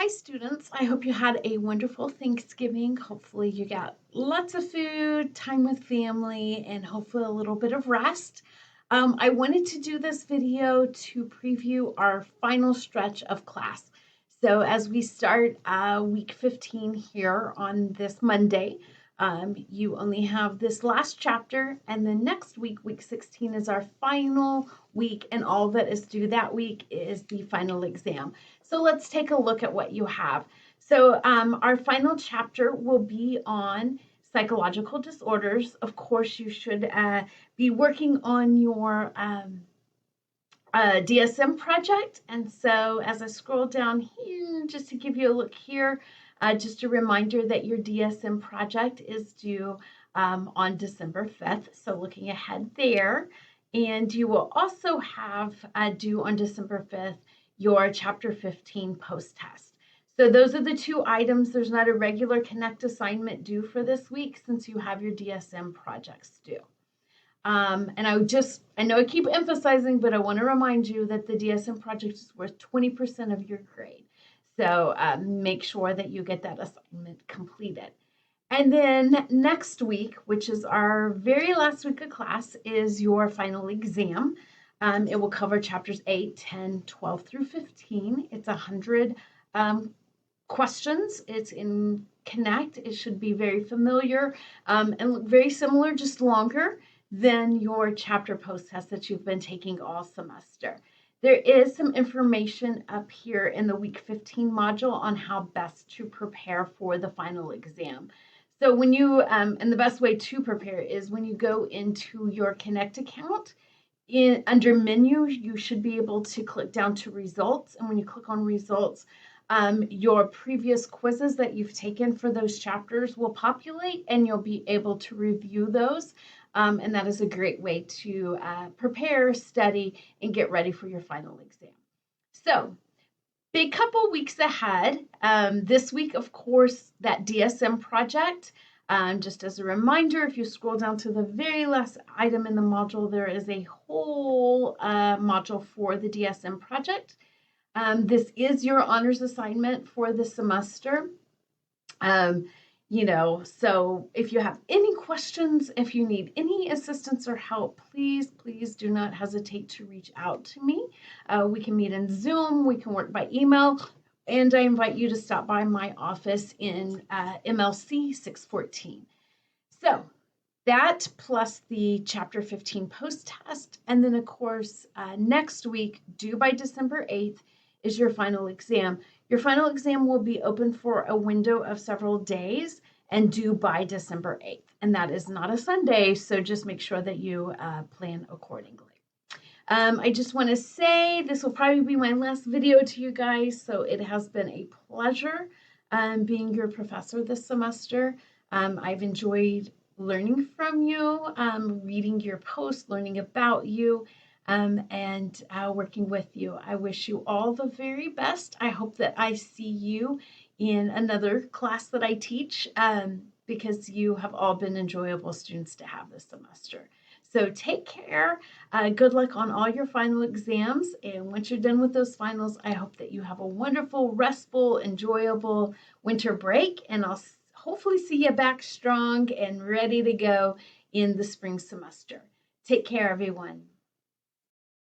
Hi students, I hope you had a wonderful Thanksgiving. Hopefully you got lots of food, time with family, and hopefully a little bit of rest. I wanted to do this video to preview our final stretch of class. So as we start week 15 here on this Monday, you only have this last chapter, and then next week, week 16, is our final week, and all that is due that week is the final exam. So let's take a look at what you have. So our final chapter will be on psychological disorders. Of course, you should be working on your DSM project. And so as I scroll down here, just to give you a look here, just a reminder that your DSM project is due on December 5th. So looking ahead there. And you will also have due on December 5th your Chapter 15 post-test. So those are the two items. There's not a regular Connect assignment due for this week since you have your DSM projects due. And I know I keep emphasizing, but I want to remind you that the DSM project is worth 20% of your grade. So make sure that you get that assignment completed. And then next week, which is our very last week of class, is your final exam. It will cover chapters 8, 10, 12 through 15. It's 100 questions. It's in Connect. It should be very familiar and very similar, just longer than your chapter post test that you've been taking all semester. There is some information up here in the week 15 module on how best to prepare for the final exam. So when you, and the best way to prepare is when you go into your Connect account, under menu, you should be able to click down to results. And when you click on results, your previous quizzes that you've taken for those chapters will populate and you'll be able to review those. And that is a great way to prepare, study, and get ready for your final exam. So, big couple weeks ahead. This week, of course, that DSM project. Just as a reminder, if you scroll down to the very last item in the module, there is a whole module for the DSM project. This is your honors assignment for the semester. So if you have any questions, if you need any assistance or help, please do not hesitate to reach out to me. We can meet in Zoom, we can work by email, and I invite you to stop by my office in MLC 614. So that plus the Chapter 15 post-test, and then of course next week, due by December 8th, is your final exam. Your final exam will be open for a window of several days and due by December 8th. And that is not a Sunday, so just make sure that you plan accordingly. I just want to say this will probably be my last video to you guys, so it has been a pleasure being your professor this semester. I've enjoyed learning from you, reading your posts, learning about you, and working with you. I wish you all the very best. I hope that I see you in another class that I teach because you have all been enjoyable students to have this semester. So take care. Good luck on all your final exams. And once you're done with those finals, I hope that you have a wonderful, restful, enjoyable winter break. And I'll hopefully see you back strong and ready to go in the spring semester. Take care, everyone.